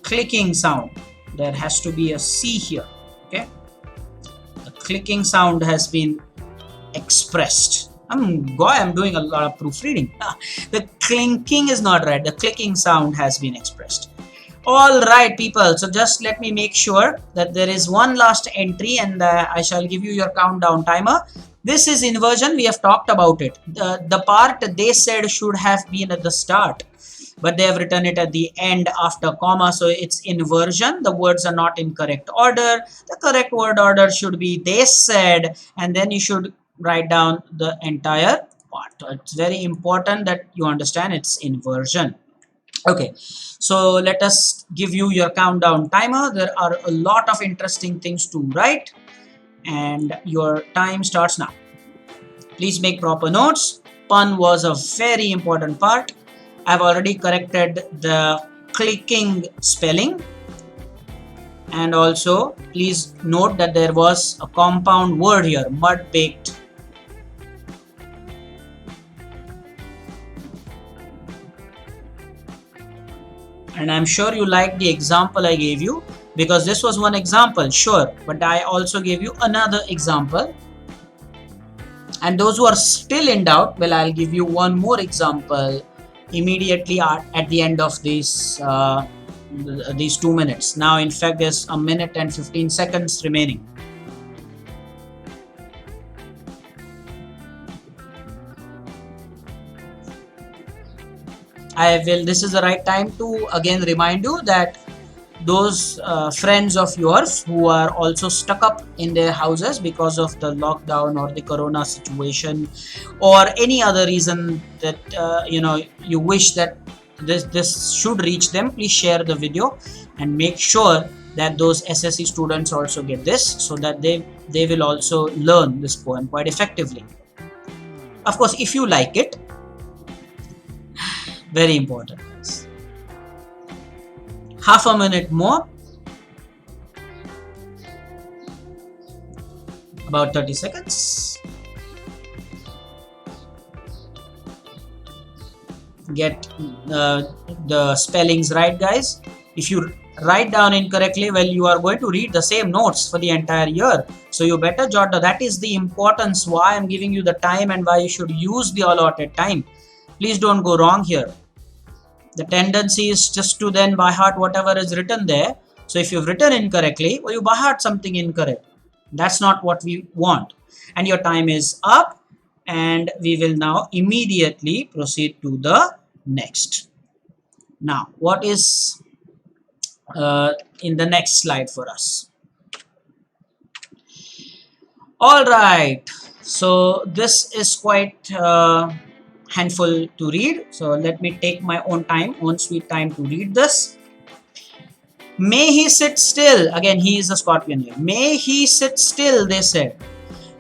Clicking sound. There has to be a C here. Okay, the clicking sound has been expressed. I'm doing a lot of proofreading. The clinking is not right. The clicking sound has been expressed. All right, people. So just let me make sure that there is one last entry, and I shall give you your countdown timer. This is inversion. We have talked about it. The part they said should have been at the start, but they have written it at the end after comma. So it's inversion. The words are not in correct order. The correct word order should be they said, and then you should write down the entire part. It's very important that you understand it's inversion. Okay, so let us give you your countdown timer. There are a lot of interesting things to write, and your time starts now. Please make proper notes. Pun was a very important part. I've already corrected the clicking spelling, and also please note that there was a compound word here, mud baked. And I'm sure you liked the example I gave you, because this was one example, sure, but I also gave you another example. And those who are still in doubt, well, I'll give you one more example immediately at the end of these 2 minutes. Now, in fact, there's a minute and 15 seconds remaining. This is the right time to again remind you that those friends of yours who are also stuck up in their houses because of the lockdown or the corona situation, or any other reason that you wish that this should reach them, please share the video and make sure that those SSC students also get this, so that they will also learn this poem quite effectively. Of course, if you like it, very important. Half a minute more, about 30 seconds. Get the spellings right, guys. If you write down incorrectly, well, you are going to read the same notes for the entire year, so you better jot down. That is the importance why I'm giving you the time and why you should use the allotted time. Please don't go wrong here. The tendency is just to then by heart whatever is written there. So if you've written incorrectly, well, you by heart something incorrect. That's not what we want. And your time is up, and we will now immediately proceed to the next. Now, what is in the next slide for us? All right. So this is quite handful to read, so let me take my own time, own sweet time to read this. May he sit still. Again, he is a scorpion here. May he sit still, they said.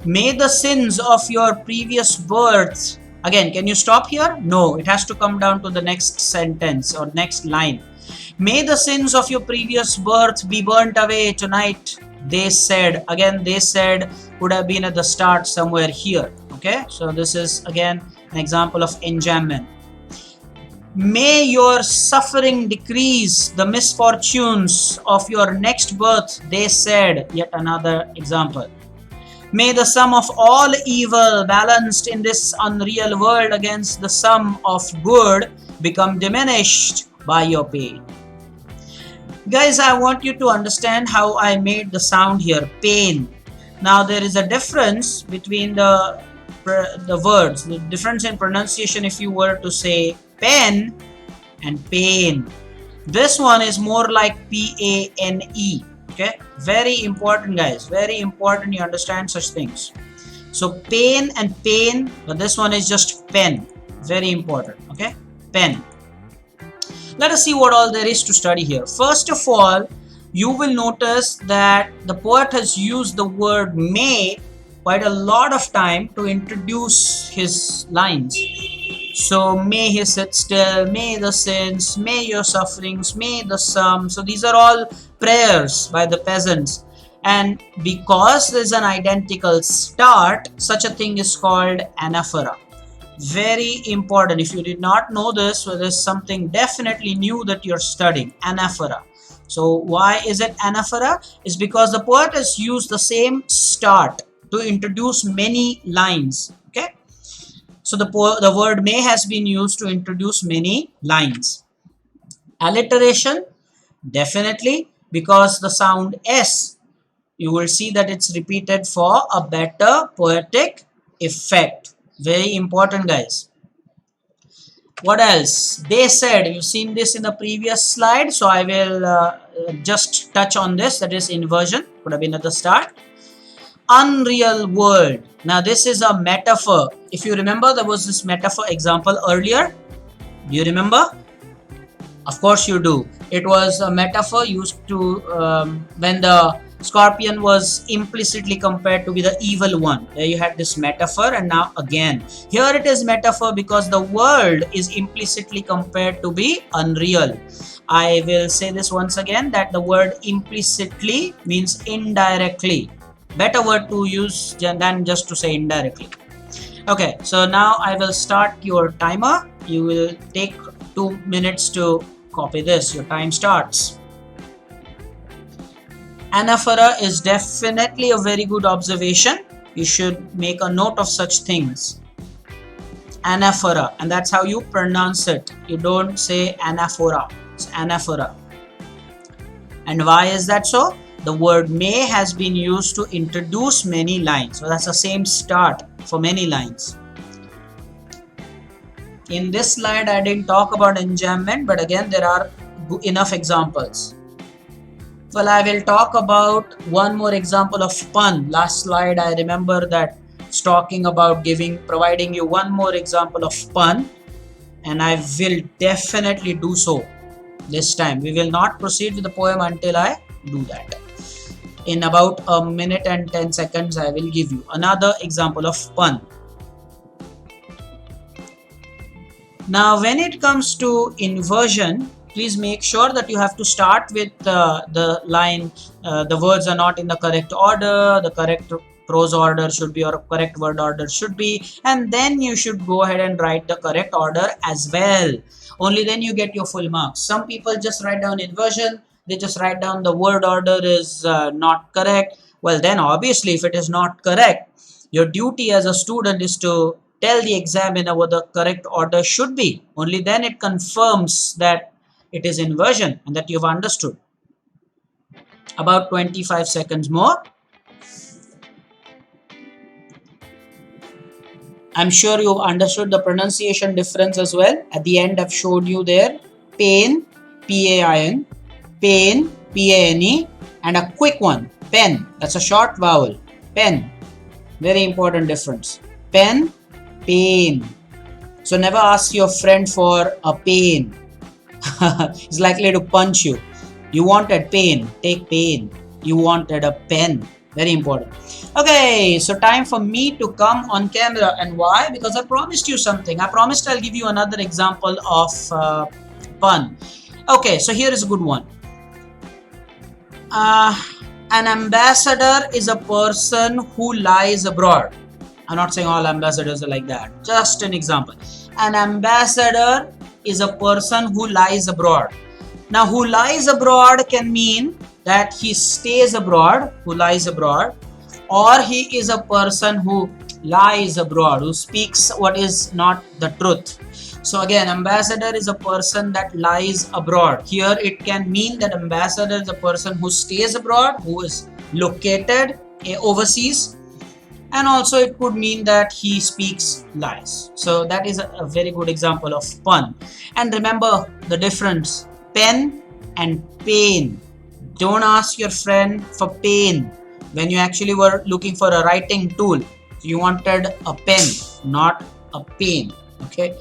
May the sins of your previous births. Again, can you stop here? No, it has to come down to the next sentence or next line. May the sins of your previous birth be burnt away tonight, they said. Again, they said would have been at the start somewhere here. Okay, so this is again an example of enjambment. May your suffering decrease the misfortunes of your next birth, they said. Yet another example. May the sum of all evil balanced in this unreal world against the sum of good become diminished by your pain. Guys, I want you to understand how I made the sound here, pain. Now there is a difference between the words, the difference in pronunciation if you were to say pen and pain. This one is more like P-A-N-E. Okay, very important, guys, very important you understand such things. So pain and pain, but this one is just pen. Very important. Okay, pen. Let us see what all there is to study here. First of all, you will notice that the poet has used the word may quite a lot of time to introduce his lines. So may he sit still, may the sins, may your sufferings, may the sum. So these are all prayers by the peasants. And because there's an identical start, such a thing is called anaphora. Very important. If you did not know this, well, there's something definitely new that you're studying. Anaphora. So why is it anaphora? Is because the poet has used the same start to introduce many lines. Okay, so the word may has been used to introduce many lines. Alliteration, definitely, because the sound S, you will see that it's repeated for a better poetic effect. Very important, guys. What else? They said, you've seen this in the previous slide, so I will just touch on this. That is inversion, could have been at the start. Unreal world. Now this is a metaphor. If you remember, there was this metaphor example earlier. Do you remember? Of course you do. It was a metaphor used to when the scorpion was implicitly compared to be the evil one. There you had this metaphor, and now again here it is metaphor because the world is implicitly compared to be unreal. I will say this once again, that the word implicitly means indirectly. Better word to use than just to say indirectly. Okay, so now I will start your timer. You will take 2 minutes to copy this. Your time starts. Anaphora is definitely a very good observation. You should make a note of such things. Anaphora, and that's how you pronounce it. You don't say anaphora, it's anaphora. And why is that so? The word may has been used to introduce many lines. So that's the same start for many lines. In this slide, I didn't talk about enjambment, but again, there are enough examples. Well, I will talk about one more example of pun. Last slide, I remember that it's talking about providing you one more example of pun, and I will definitely do so this time. We will not proceed with the poem until I do that. In about a minute and 10 seconds, I will give you another example of pun. Now, when it comes to inversion, please make sure that you have to start with the line, the words are not in the correct order, the correct prose order should be, or correct word order should be, and then you should go ahead and write the correct order as well. Only then you get your full marks. Some people just write down inversion, they just write down the word order is not correct. Well, then obviously if it is not correct, your duty as a student is to tell the examiner what the correct order should be. Only then it confirms that it is inversion and that you've understood. About 25 seconds more. I'm sure you've understood the pronunciation difference as well. At the end, I've showed you there. Pain, P-A-I-N, pain, P-A-N-E, and a quick one, pen. That's a short vowel. Pen. Very important difference. Pen, pain. So never ask your friend for a pain. He's likely to punch you. You wanted pain, take pain. You wanted a pen. Very important. Okay, so time for me to come on camera. And why? Because I promised you something. I promised I'll give you another example of pun. Okay, so here is a good one. An ambassador is a person who lies abroad. I'm not saying all ambassadors are like that. Just an example. An ambassador is a person who lies abroad. Now, who lies abroad can mean that he stays abroad, who lies abroad, or he is a person who lies abroad, who speaks what is not the truth. So again, ambassador is a person that lies abroad. Here it can mean that ambassador is a person who stays abroad, who is located overseas, and also it could mean that he speaks lies. So that is a very good example of pun. And remember the difference, pen and pain. Don't ask your friend for pain when you actually were looking for a writing tool. You wanted a pen, not a pain. Okay,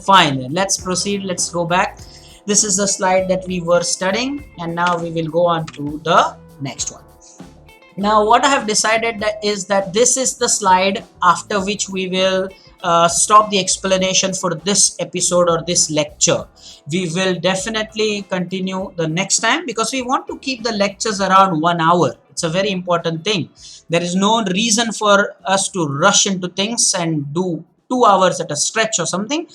fine. Let's proceed. Let's go back. This is the slide that we were studying, and now we will go on to the next one. Now, what I have decided is that this is the slide after which we will stop the explanation for this episode or this lecture. We will definitely continue the next time because we want to keep the lectures around 1 hour. It's a very important thing. There is no reason for us to rush into things and do 2 hours at a stretch or something.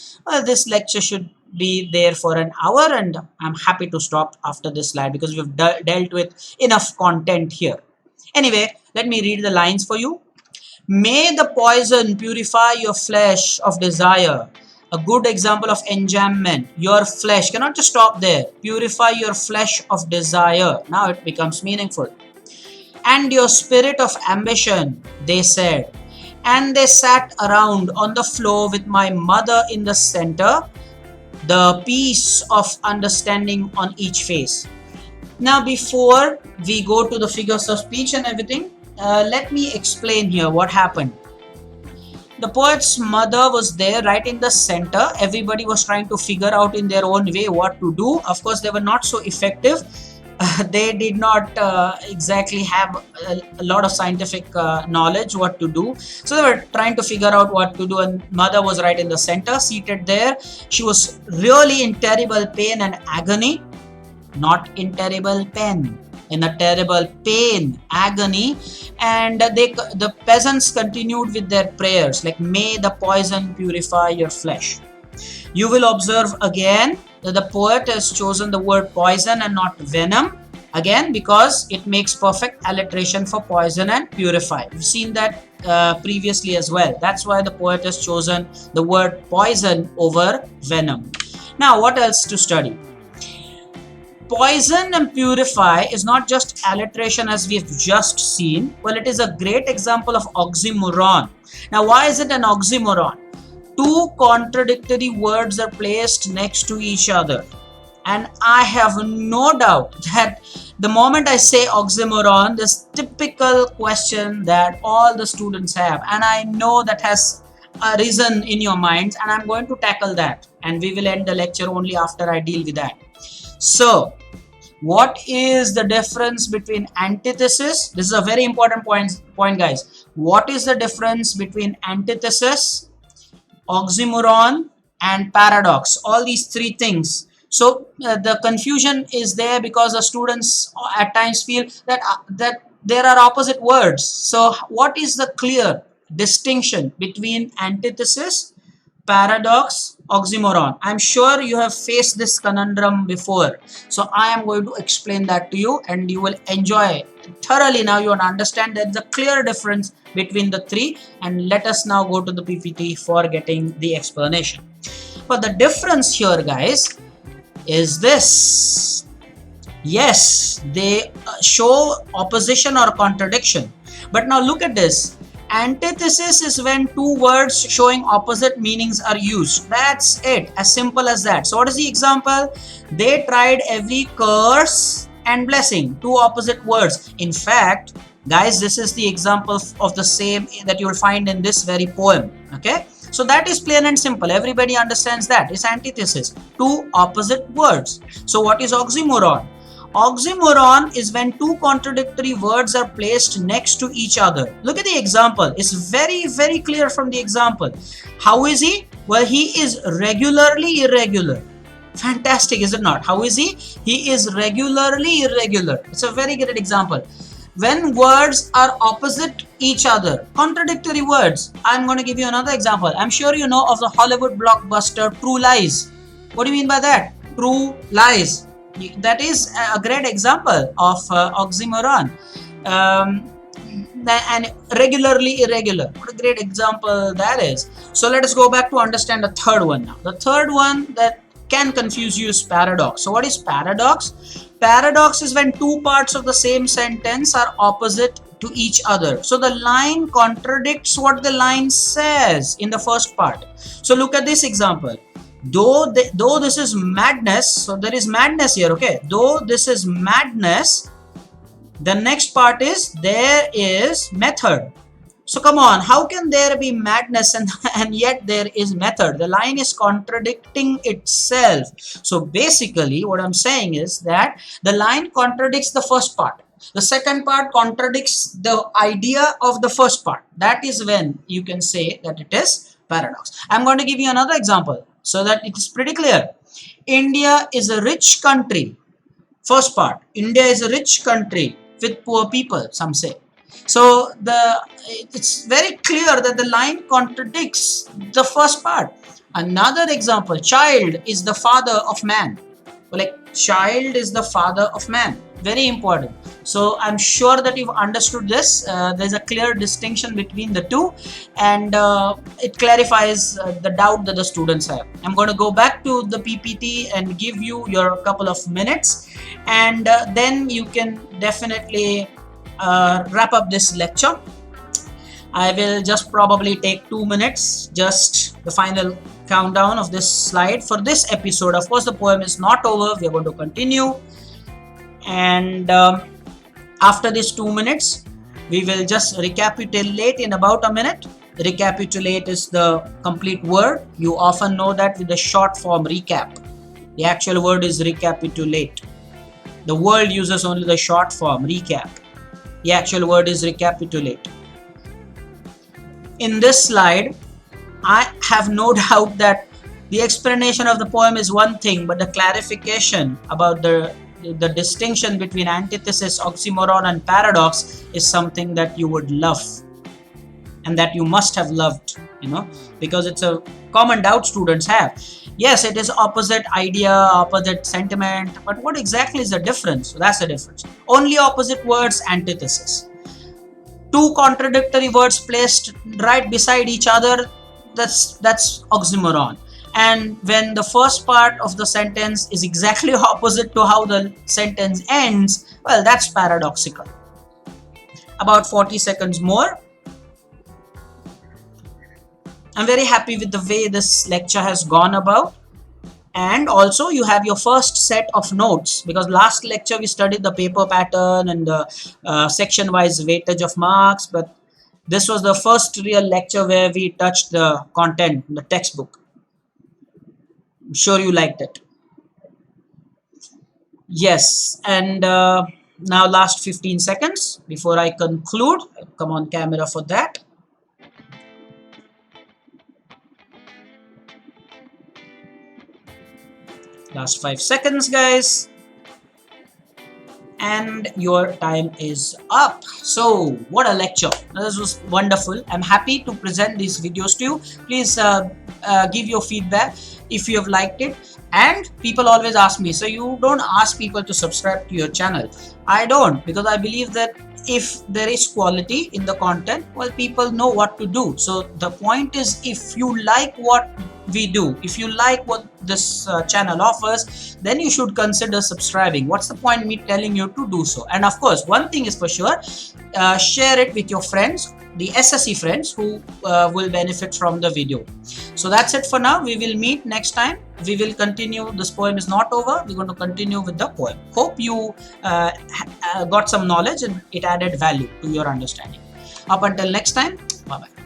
This lecture should be there for an hour, and I'm happy to stop after this slide because we've dealt with enough content here. Anyway, let me read the lines for you. May the poison purify your flesh of desire. A good example of enjambment. Your flesh cannot just stop there. Purify your flesh of desire. Now it becomes meaningful. And your spirit of ambition, they said. And they sat around on the floor with my mother in the center, the peace of understanding on each face. Now, before we go to the figures of speech and everything, let me explain here what happened. The poet's mother was there right in the center. Everybody was trying to figure out in their own way what to do. Of course, they were not so effective. They did not exactly have a lot of scientific knowledge what to do. So they were trying to figure out what to do, and mother was right in the center, seated there. She was really in terrible pain and agony. Not in terrible pain, in a terrible pain, agony. And the peasants continued with their prayers like, may the poison purify your flesh. You will observe again that the poet has chosen the word poison and not venom, again because it makes perfect alliteration for poison and purify. We've seen that previously as well. That's why the poet has chosen the word poison over venom. Now, what else to study? Poison and purify is not just alliteration as we've just seen. Well, it is a great example of oxymoron. Now, why is it an oxymoron? Two contradictory words are placed next to each other. And I have no doubt that the moment I say oxymoron, this typical question that all the students have, and I know that has arisen in your minds, and I'm going to tackle that. And we will end the lecture only after I deal with that. So, what is the difference between antithesis? This is a very important point, guys. What is the difference between antithesis, oxymoron, and paradox? All these three things. So the confusion is there because the students at times feel that there are opposite words. So what is the clear distinction between antithesis, paradox, oxymoron? I'm sure you have faced this conundrum before. So I am going to explain that to you and you will enjoy thoroughly. Now you will understand there is a clear difference between the three, and let us now go to the PPT for getting the explanation. But the difference here, guys, is this. Yes, they show opposition or contradiction. But now look at this. Antithesis is when two words showing opposite meanings are used. That's it, as simple as that. So what is the example? They tried every curse and blessing, two opposite words. In fact, guys, this is the example of the same that you will find in this very poem. Okay, so that is plain and simple. Everybody understands that. It's antithesis, two opposite words. So what is oxymoron? Oxymoron is when two contradictory words are placed next to each other. Look at the example. It's very, very clear from the example. How is he? Well, he is regularly irregular. Fantastic, is it not? How is he? He is regularly irregular. It's a very great example. When words are opposite each other, contradictory words. I'm going to give you another example. I'm sure you know of the Hollywood blockbuster True Lies. What do you mean by that? True Lies. That is a great example of oxymoron. And regularly irregular. What a great example that is. So let us go back to understand the third one now. The third one that can confuse you is paradox. So what is paradox? Paradox is when two parts of the same sentence are opposite to each other. So the line contradicts what the line says in the first part. So look at this example. Though this is madness, so there is madness here, okay? Though this is madness, the next part is there is method. So come on, how can there be madness and yet there is method? The line is contradicting itself. So basically what I'm saying is that the line contradicts the first part. The second part contradicts the idea of the first part. That is when you can say that it is paradox. I'm going to give you another example so that it is pretty clear. India is a rich country. First part, India is a rich country with poor people, some say. So it's very clear that the line contradicts the first part. Another example, child is the father of man. Like, child is the father of man. Very important. So I'm sure that you've understood this. There's a clear distinction between the two, and it clarifies the doubt that the students have. I'm going to go back to the PPT and give you your couple of minutes, and then you can definitely wrap up this lecture. I will just probably take 2 minutes, just the final countdown of this slide for this episode. Of course, the poem is not over. We are going to continue. And after these 2 minutes, we will just recapitulate in about a minute. Recapitulate is the complete word. You often know that with the short form recap. The actual word is recapitulate. The world uses only the short form recap. The actual word is recapitulate. In this slide, I have no doubt that the explanation of the poem is one thing, but the clarification about the distinction between antithesis, oxymoron, and paradox is something that you would love, and that you must have loved, because it's a common doubt students have. Yes, it is opposite idea, opposite sentiment, but what exactly is the difference? So that's the difference. Only opposite words, antithesis. Two contradictory words placed right beside each other, that's oxymoron. And when the first part of the sentence is exactly opposite to how the sentence ends, well, that's paradoxical. About 40 seconds more. I'm very happy with the way this lecture has gone about. And also you have your first set of notes, because last lecture we studied the paper pattern and the section wise weightage of marks, but this was the first real lecture where we touched the content, the textbook. I'm sure you liked it. Yes, and now last 15 seconds before I conclude. Come on camera for that. Last 5 seconds, guys. And your time is up. So what a lecture. This was wonderful. I'm happy to present these videos to you. Please give your feedback if you have liked it. And people always ask me, so you don't ask people to subscribe to your channel? I don't, because I believe that if there is quality in the content, well, people know what to do. So the point is, if you like what we do, if you like what this channel offers, then you should consider subscribing. What's the point me telling you to do so? And of course, one thing is for sure, share it with your friends, the SSE friends who will benefit from the video. So that's it for now. We will meet next time. We will continue. This poem is not over. We're going to continue with the poem. Hope you got some knowledge and it added value to your understanding. Up until next time, bye bye.